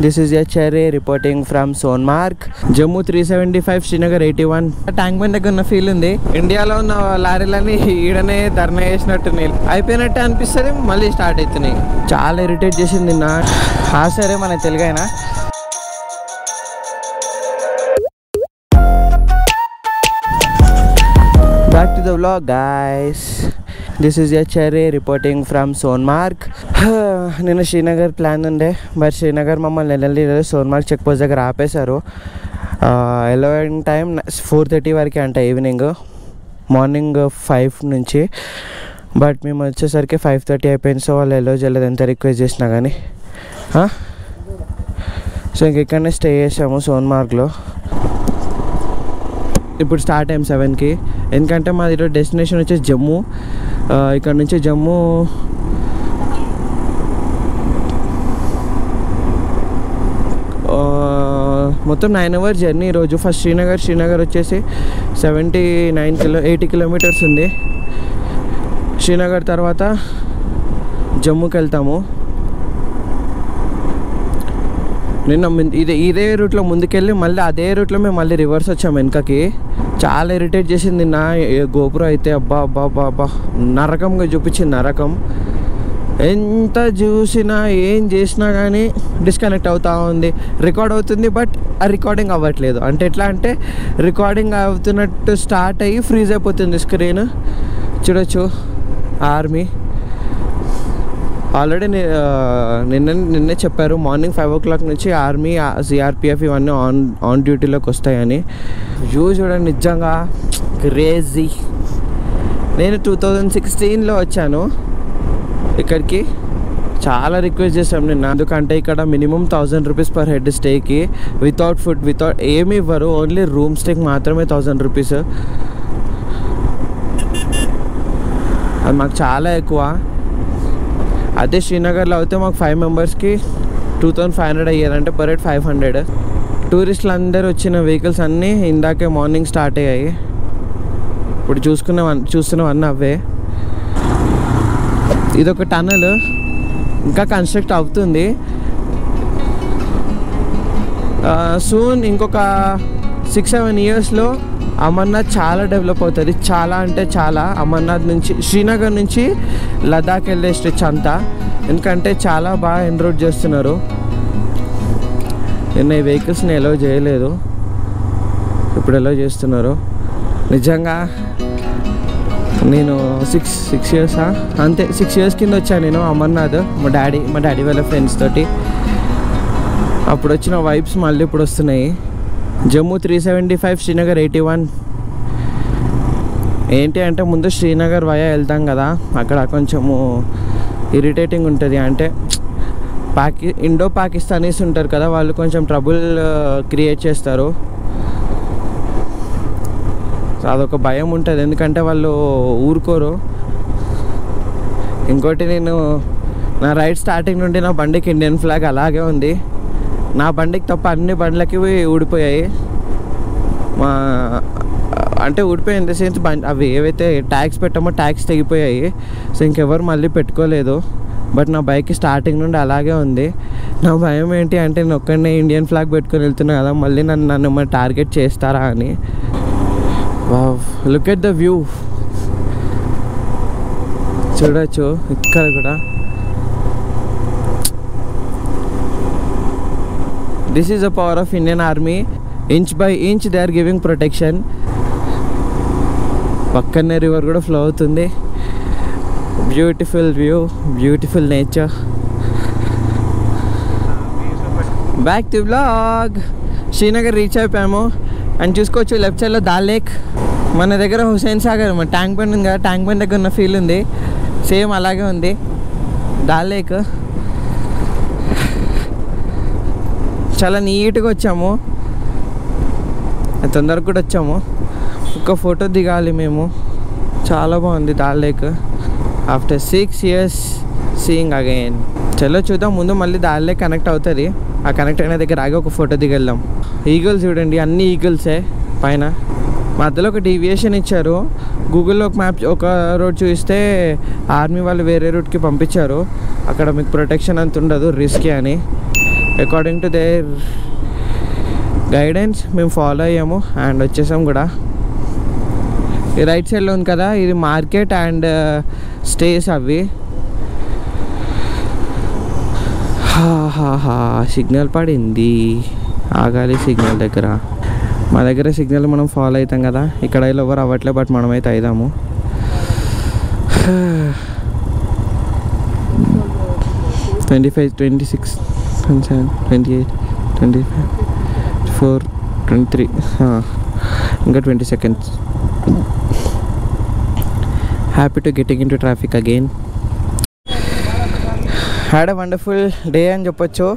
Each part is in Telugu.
This is Cherry reporting from Sonmarg. Jammu 375, Srinagar 81. Tank bund దగ్గర ఉన్న ఫీల్ ఉంది. ఇండియాలో ఉన్న లారీలన్నీ ఈడనే ధర్నా చేసినట్టున్నాయి. అయిపోయినట్టే అనిపిస్తుంది, మళ్ళీ స్టార్ట్ అవుతున్నాయి. చాలా ఇరిటేట్ చేసింది నిన్న. సరే మన తెలుగైనా. Back to the vlog, guys. This is Cherry reporting from Sonmarg. నేను శ్రీనగర్ ప్లాన్ ఉండే, బట్ శ్రీనగర్ మమ్మల్ని వెళ్ళలేదు. సోన్మార్గ్ చెక్ పోస్ట్ దగ్గర ఆపేశారు. 11 టైం 4:30 వరకే అంట, ఈవినింగ్. మార్నింగ్ 5 నుంచి. బట్ మేము వచ్చేసరికి 5:30 అయిపోయింది. సో వాళ్ళు ఎల్లో చేయలేదు ఎంత రిక్వెస్ట్ చేసినా కానీ. సో ఇంకెక్కడనే స్టే చేసాము సోన్మార్గ్లో. ఇప్పుడు స్టార్ట్ అయ్యాం 7కి. ఎందుకంటే మాది ఈరోజు డెస్టినేషన్ వచ్చేసి జమ్మూ. ఇక్కడ నుంచి జమ్మూ మొత్తం 9 hours జర్నీ ఈరోజు. ఫస్ట్ శ్రీనగర్ వచ్చేసి 80 కిలోమీటర్స్ ఉంది. శ్రీనగర్ తర్వాత జమ్మూకి వెళ్తాము. నిన్న ఇదే రూట్లో ముందుకెళ్ళి మళ్ళీ అదే రూట్లో మేము మళ్ళీ రివర్స్ వచ్చాము వెనకకి. చాలా ఇరిటేట్ చేసింది నిన్న గోపురం అయితే. అబ్బా నరకంగా చూపించింది, నరకం. ఎంత చూసినా ఏం చేసినా కానీ డిస్కనెక్ట్ అవుతూ ఉంది. రికార్డ్ అవుతుంది, బట్ ఆ రికార్డింగ్ అవ్వట్లేదు. అంటే ఎట్లా అంటే రికార్డింగ్ అవుతున్నట్టు స్టార్ట్ అయ్యి ఫ్రీజ్ అయిపోతుంది స్క్రీన్. చూడొచ్చు ఆర్మీ ఆల్రెడీ నిన్నే చెప్పారు మార్నింగ్ 5 o'clock నుంచి ఆర్మీ, సిఆర్పిఎఫ్ ఇవన్నీ ఆన్ డ్యూటీలోకి వస్తాయని. వ్యూ చూడండి, నిజంగా క్రేజీ. నేను 2016లో వచ్చాను ఇక్కడికి. చాలా రిక్వెస్ట్ చేసాం నిన్న, ఎందుకంటే ఇక్కడ మినిమం 1000 rupees per head స్టేకి. వితౌట్ ఫుడ్, వితౌట్ ఏమి ఇవ్వరు. ఓన్లీ రూమ్ స్టేకి మాత్రమే 1000 rupees. అది మాకు చాలా ఎక్కువ. అదే శ్రీనగర్లో అయితే మాకు 5 members-కి 2500 అయ్యేదంటే పర్ హెడ్ 500. టూరిస్టులు అందరూ వచ్చిన వెహికల్స్ అన్నీ ఇందాకే మార్నింగ్ స్టార్ట్ అయ్యాయి. ఇప్పుడు చూస్తున్నాం అవే. ఇదొక టనల్ ఇంకా కన్స్ట్రక్ట్ అవుతుంది. సూన్ ఇంకొక 6-7 yearsలో అమర్నాథ్ చాలా డెవలప్ అవుతుంది. చాలా అంటే చాలా. అమర్నాథ్ నుంచి శ్రీనగర్ నుంచి లదాఖ్ వెళ్ళే స్ట్రెచ్ అంతా. ఎందుకంటే చాలా బాగా ఎన్రోడ్ చేస్తున్నారు. నిన్న ఈ వెహికల్స్ని ఎలో చేయలేదు, ఇప్పుడు ఎలో చేస్తున్నారు. నిజంగా నేను 6 years అంతే 6 years కింద వచ్చాను నేను అమర్నాథ్. మా డాడీ వాళ్ళ ఫ్రెండ్స్ తోటి. అప్పుడు వచ్చిన వైబ్స్ మళ్ళీ ఇప్పుడు వస్తున్నాయి. జమ్మూ 375, శ్రీనగర్ 81. ఏంటి అంటే ముందు శ్రీనగర్ వయా వెళ్తాం కదా, అక్కడ కొంచెము ఇరిటేటింగ్ ఉంటుంది. అంటే ఇండో పాకిస్తానీస్ ఉంటారు కదా, వాళ్ళు కొంచెం ట్రబుల్ క్రియేట్ చేస్తారు. సో అదొక భయం ఉంటుంది, ఎందుకంటే వాళ్ళు ఊరుకోరు. ఇంకోటి, నేను నా రైడ్ స్టార్టింగ్ నుండి నా బండికి ఇండియన్ ఫ్లాగ్ అలాగే ఉంది. నా బండికి తప్ప అన్ని బండ్లకి ఊడిపోయాయి. అంటే ఊడిపోయి ఇన్ ద సెన్స్ అవి ఏవైతే ట్యాగ్స్ పెట్టామో ట్యాగ్స్ తెగిపోయాయి. సో ఇంకెవరు మళ్ళీ పెట్టుకోలేదు. బట్ నా బైక్ స్టార్టింగ్ నుండి అలాగే ఉంది. నా భయం ఏంటి అంటే నేను ఒక్కడనే ఇండియన్ ఫ్లాగ్ పెట్టుకొని వెళ్తున్నా కదా, మళ్ళీ నన్ను టార్గెట్ చేస్తారా అని. లుక్ ఎట్ ద వ్యూ, చూడొచ్చు ఇక్కడ కూడా. This is the power of Indian Army. Inch by inch they are giving protection. పక్కనే రివర్ కూడా ఫ్లో అవుతుంది. Beautiful view, beautiful nature. Back to vlog. Srinagar reach అయిపోయాము. అండ్ చూసుకోవచ్చు లెఫ్ట్ సైడ్లో దాల్ లేక్. మన దగ్గర హుసేన్ సాగర్ మన ట్యాంక్ బండ్ ఉంది కదా, ట్యాంక్ బండ్ దగ్గర ఉన్న ఫీల్ ఉంది. సేమ్ అలాగే ఉంది దాల్ లేక్. చాలా నీట్గా వచ్చాము, తొందరగా కూడా వచ్చాము. ఒక ఫోటో దిగాలి మేము. చాలా బాగుంది dal lake. After 6 years seeing again. చలో చూద్దాం. ముందు మళ్ళీ దాల్ లేక్ కనెక్ట్ అవుతుంది. ఆ కనెక్ట్ అయిన దగ్గర ఆగి ఒక ఫోటో దిగెళ్దాం. ఈగల్స్ చూడండి, అన్ని ఈగల్సే పైన. మధ్యలో ఒక డీవియేషన్ ఇచ్చారు. గూగుల్లో ఒక మ్యాప్ ఒక రోడ్ చూస్తే ఆర్మీ వాళ్ళు వేరే రూట్కి పంపించారు. అక్కడ మీకు ప్రొటెక్షన్ అంత ఉండదు, రిస్కీ అని. అకార్డింగ్ టు దేర్ గైడెన్స్ మేము ఫాలో అయ్యాము అండ్ వచ్చేసాం కూడా. ఈ రైట్ సైడ్లో ఉంది కదా, ఇది మార్కెట్ అండ్ స్టేస్ అవి. సిగ్నల్ పడింది, ఆగాలి సిగ్నల్ దగ్గర. మా దగ్గర సిగ్నల్ మనం ఫాలో అవుతాం కదా, ఇక్కడ ఎవరు అవ్వట్లే, బట్ మనమైతే అవుదాము. 25, 26, 27, 28, 25, 24, 23, ఇంకా 20 seconds. Happy to getting into traffic again. Had a wonderful day అని చెప్పొచ్చు.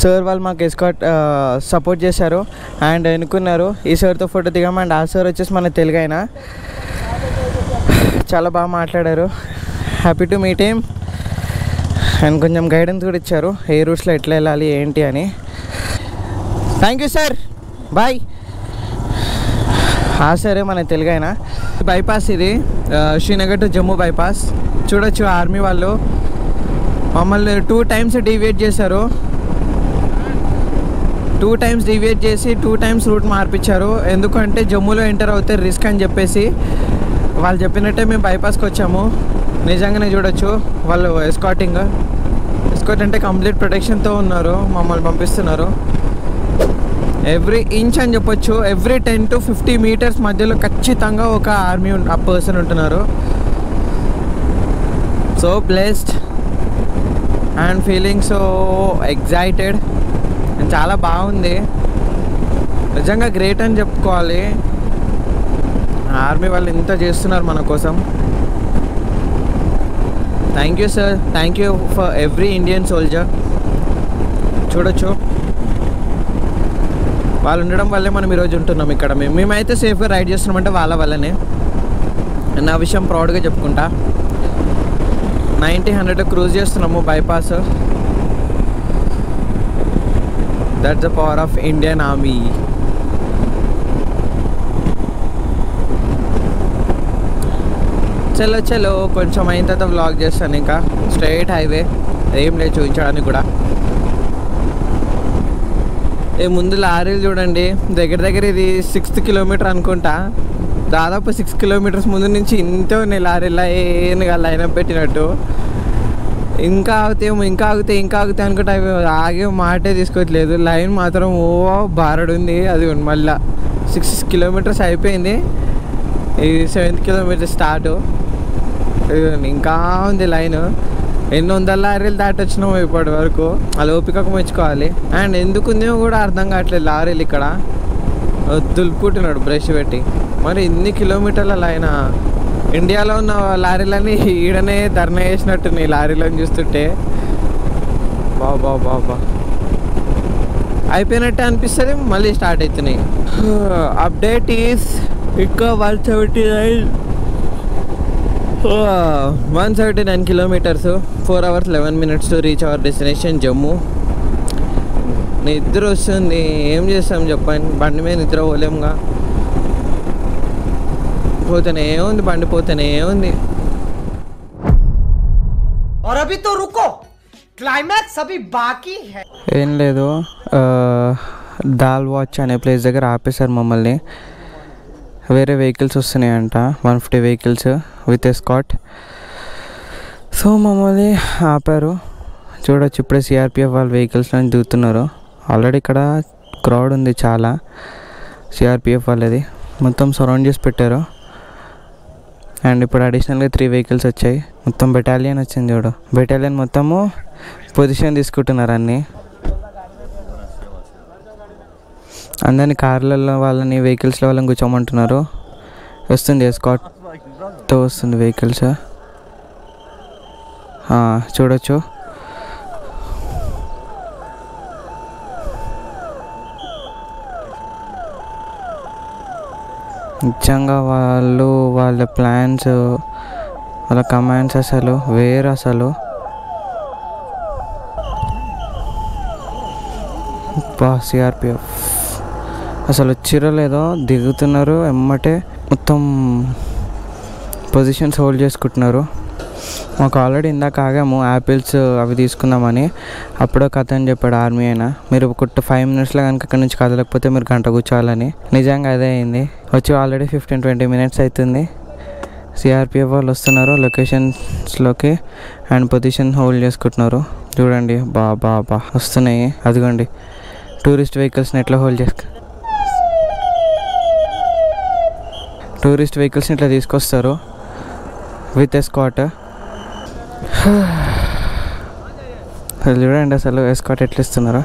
సార్ వాళ్ళు మాకు ఎస్కాట్ సపోర్ట్ చేశారు అండ్ ఎన్నుకున్నారు. ఈ సార్తో ఫోటో దిగాము అండ్ ఆ సార్ వచ్చేసి మన తెలుగు అయినా చాలా బాగా మాట్లాడారు. Happy to meet him and కొంచెం గైడెన్స్ కూడా ఇచ్చారు ఏ రూట్స్లో ఎట్లా వెళ్ళాలి ఏంటి అని. Thank you sir, bye. సరే మన తెలుగు అయినా. బైపాస్ ఇది శ్రీనగర్ టు జమ్మూ బైపాస్. చూడొచ్చు ఆర్మీ వాళ్ళు మమ్మల్ని 2 times డీవియేట్ చేశారు. 2 times డీవియేట్ చేసి 2 times రూట్ మార్పించారు. ఎందుకంటే జమ్మూలో ఎంటర్ అవుతే రిస్క్ అని చెప్పేసి వాళ్ళు చెప్పినట్టే మేము బైపాస్కి వచ్చాము. నిజంగానే చూడొచ్చు వాళ్ళు ఎస్కాట్ అంటే కంప్లీట్ ప్రొటెక్షన్తో ఉన్నారు, మమ్మల్ని పంపిస్తున్నారు. ఎవ్రీ ఇంచ్ అని చెప్పొచ్చు, ఎవ్రీ 10 to 50 meters మధ్యలో ఖచ్చితంగా ఒక ఆర్మీ పర్సన్ ఉంటున్నారు. So blessed and feeling so excited and చాలా బాగుంది. నిజంగా గ్రేట్ అని చెప్పుకోవాలి. ఆర్మీ వాళ్ళు ఇంత చేస్తున్నారు మన కోసం. Thank you sir, thank you for every Indian soldier. చూడొచ్చు వాళ్ళు ఉండడం వల్లే మనం ఈరోజు ఉంటున్నాం ఇక్కడ. మేమైతే సేఫ్గా రైడ్ చేస్తున్నామంటే వాళ్ళ వల్లనే. నా విషయం ప్రౌడ్గా చెప్పుకుంటా. 90-100 క్రూజ్ చేస్తున్నాము bypass. That's the power of Indian army. చలో కొంచెం అయిన తర్వాత వ్లాగ్ చేస్తాను. ఇంకా స్ట్రైట్ హైవే, ఏం లేదు చూపించడానికి కూడా. ముందు లారీలు చూడండి, దగ్గర ఇది 6th kilometer అనుకుంటా. దాదాపు 6 kilometers ముందు నుంచి ఇంతే ఉన్నాయి లారీలా ఏనుగా లైన్ అప్ పెట్టినట్టు. ఇంకా ఆగితే అనుకుంటే అవి ఆగే మాటే తీసుకోవట్లేదు. లైన్ మాత్రం బారడు ఉంది. అది మళ్ళీ 6 kilometers అయిపోయింది, ఇది 7th kilometer స్టార్ట్. ఇంకా ఉంది లైన్. 800 లారీలు దాటొచ్చినాము ఇప్పటి వరకు. అలా ఓపికకు మెచ్చుకోవాలి. అండ్ ఎందుకు ఉందేమో కూడా అర్థం కావట్లేదు. లారీలు ఇక్కడ దులుపుకుంటున్నాడు బ్రష్ పెట్టి. మరి ఇన్ని కిలోమీటర్ల లైన్. ఇండియాలో ఉన్న లారీలన్నీ ఈడనే ధర్నా చేసినట్టున్నాయి లారీలను చూస్తుంటే. బాబా అయిపోయినట్టే అనిపిస్తుంది, మళ్ళీ స్టార్ట్ అవుతున్నాయి. అప్డేట్ ఈస్ ఇంకా 179 kilometers, 4 hours 11 minutes to reach our destination Jammu. నిద్ర వస్తుంది, ఏం చేస్తాం చెప్పండి. బండి మీద నిద్ర పోలేముగా. పోతేనే ఉంది బండి, పోతేనే ఉంది. ఏం లేదు, దాల్ వాచ్ అనే ప్లేస్ దగ్గర ఆపేశారు మమ్మల్ని. వేరే వెహికల్స్ వస్తున్నాయంట, 150 vehicles విత్ ఎస్కాట్. సో మమ్మల్ని ఆపారు. చూడొచ్చు ఇప్పుడే సిఆర్పిఎఫ్ వాళ్ళ వెహికల్స్లో దిగుతున్నారు. ఆల్రెడీ ఇక్కడ క్రౌడ్ ఉంది చాలా. సిఆర్పిఎఫ్ వాళ్ళది మొత్తం సరౌండ్ చేసి పెట్టారు. అండ్ ఇప్పుడు అడిషనల్గా 3 vehicles వచ్చాయి. మొత్తం బెటాలియన్ వచ్చింది. చూడు బెటాలియన్ మొత్తము పొజిషన్ తీసుకుంటున్నారు. అందరినీ కార్లలో వాళ్ళని వెహికల్స్లో వాళ్ళని కూర్చోమంటున్నారు. వస్తుంది ఎస్కాట్తో వస్తుంది వెహికల్స్. చూడొచ్చు నిజంగా వాళ్ళ ప్లాన్స్, వాళ్ళ కమాండ్స్ అసలు వేరు. సిఆర్పిఎఫ్ అసలు వచ్చిరో లేదో దిగుతున్నారు ఎమ్మటే. మొత్తం పొజిషన్స్ హోల్డ్ చేసుకుంటున్నారు. మాకు ఆల్రెడీ ఇందాక ఆగాము యాపిల్స్ అవి తీసుకుందామని. అప్పుడో కథ అని చెప్పాడు ఆర్మీ అయినా, మీరు ఒక 5 మినిట్స్లో కనుక అక్కడి నుంచి కదలకపోతే మీరు గంట కూర్చోవాలని. నిజంగా అదే అయింది. వచ్చి ఆల్రెడీ 15-20 మినిట్స్ అవుతుంది. సిఆర్పిఎఫ్ వాళ్ళు వస్తున్నారు లొకేషన్స్లోకి అండ్ పొజిషన్ హోల్డ్ చేసుకుంటున్నారు. చూడండి బా వస్తున్నాయి. అదిగోండి టూరిస్ట్ వెహికల్స్ని ఎట్లా హోల్డ్ టూరిస్ట్ వెహికల్స్ని ఇట్లా తీసుకొస్తారు విత్ ఎస్కాట్. అసలు చూడండి అసలు ఎస్కాట్ ఎట్లా ఇస్తున్నారో.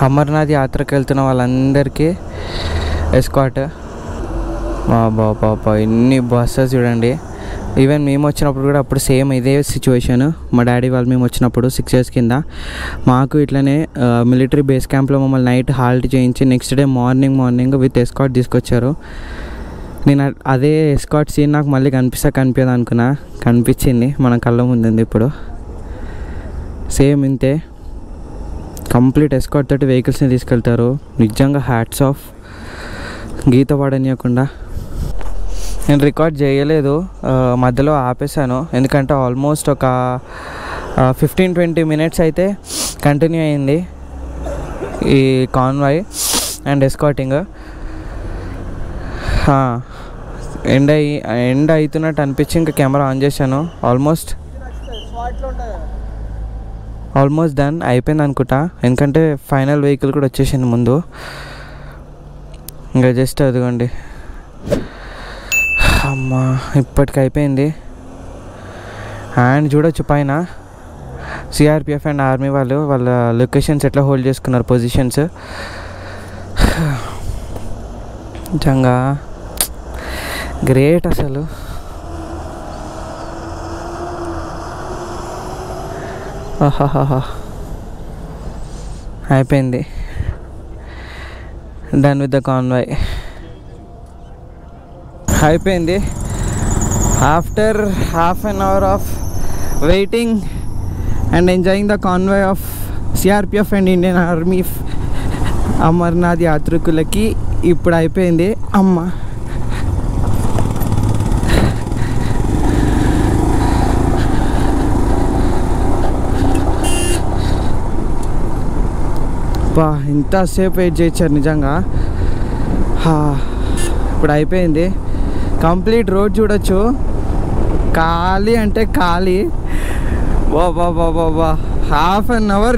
అమర్నాథ్ యాత్రకు వెళ్తున్న వాళ్ళందరికీ ఎస్కాట్. బాబా ఎన్ని బస్సెస్ చూడండి. ఈవెన్ మేము వచ్చినప్పుడు కూడా అప్పుడు సేమ్ ఇదే సిచ్యువేషన్. మా డాడీ వాళ్ళు మేము వచ్చినప్పుడు 6 years కింద మాకు ఇట్లనే మిలిటరీ బేస్ క్యాంప్లో మమ్మల్ని నైట్ హాల్ట్ చేయించి next day morning with escort తీసుకొచ్చారు. నేను అదే ఎస్కాట్ సీన్ నాకు మళ్ళీ కనిపించదు అనుకున్నా, కనిపించింది, మన కళ్ళ ముందుంది ఇప్పుడు. సేమ్ ఇంతే కంప్లీట్ ఎస్కాట్ తోటి వెహికల్స్ని తీసుకెళ్తారు. నిజంగా హ్యాట్స్ ఆఫ్, గీత పడనియకుండా. నేను రికార్డ్ చేయలేదు, మధ్యలో ఆపేసాను. ఎందుకంటే ఆల్మోస్ట్ ఒక 15-20 మినిట్స్ అయితే కంటిన్యూ అయింది ఈ కాన్వాయ్ అండ్ ఎస్కాటింగ్. ఎండ్ అవుతున్నట్టు అనిపించి ఇంకా కెమెరా ఆన్ చేశాను. ఆల్మోస్ట్ డన్ అయిపోయింది అనుకుంటా, ఎందుకంటే ఫైనల్ వెహికల్ కూడా వచ్చేసింది ముందు. ఇంకా జస్ట్ అదిగోండి అమ్మా ఇప్పటికి అయిపోయింది. అండ్ చూడొచ్చు పైన సిఆర్పిఎఫ్ అండ్ ఆర్మీ వాళ్ళ లొకేషన్స్ ఎట్లా హోల్డ్ చేసుకున్నారు పొజిషన్స్. నిజంగా గ్రేట్ అసలు. అయిపోయింది, డన్ విత్ ద కాన్వాయ్. అయిపోయింది. After half an hour of waiting and enjoying the convoy of CRPF and Indian army Amarnath యాత్రికులకి ఇప్పుడు అయిపోయింది. అమ్మ బా ఇంతసేపు వెయిట్ చేయించారు నిజంగా. ఇప్పుడు అయిపోయింది. కంప్లీట్ రోడ్ చూడొచ్చు, ఖాళీ అంటే ఖాళీ. బాబా హాఫ్ అన్ అవర్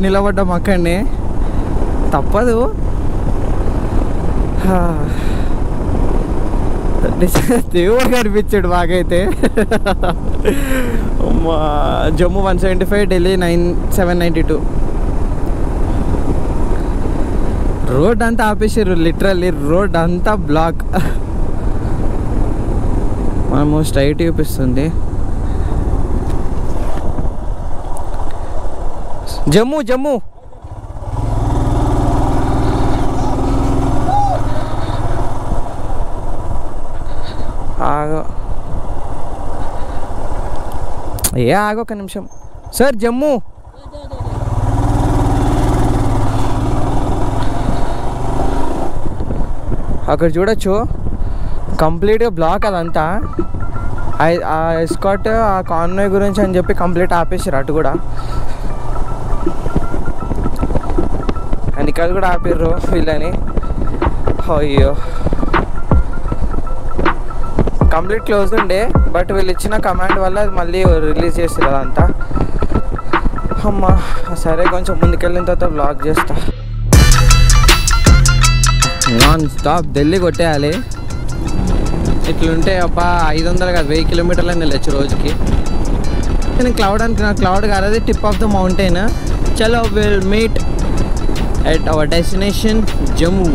నిలబడ్డాం అక్కడనే, తప్పదు. దేవుడు కనిపించాడు మాకైతే. జమ్మూ 175, ఢిల్లీ 792. రోడ్ అంతా ఆపేసారు, లిటరల్లీ రోడ్ అంతా బ్లాక్. మనము స్ట్రైట్ చూపిస్తుంది జమ్మూ. ఆగో ఒక నిమిషం సార్. జమ్మూ అక్కడ చూడొచ్చు కంప్లీట్గా బ్లాక్ అదంతా. ఆ ఎస్కాట్ ఆ కాన్వాయ్ గురించి అని చెప్పి కంప్లీట్ ఆపేసారు అటు కూడా. అండ్ ఇక్కడ కూడా ఆపిర్రు వీళ్ళని. అయ్యో కంప్లీట్ క్లోజ్ ఉండే, బట్ వీళ్ళు ఇచ్చిన కమాండ్ వల్ల అది మళ్ళీ రిలీజ్ చేస్తారు అదంతా. అమ్మా సరే కొంచెం ముందుకెళ్ళిన తర్వాత బ్లాక్ చేస్తా. నాన్ స్టాప్ ఢిల్లీ కొట్టేయాలి. ఇట్లుంటే అబ్బా 500 కాదు 1000 కిలోమీటర్లని వెళ్ళచ్చు రోజుకి. నేను క్లౌడ్ అనుకున్నా, క్లౌడ్ కాదు అది టిప్ ఆఫ్ ద మౌంటైన్. చలో will meet at our destination Jammu.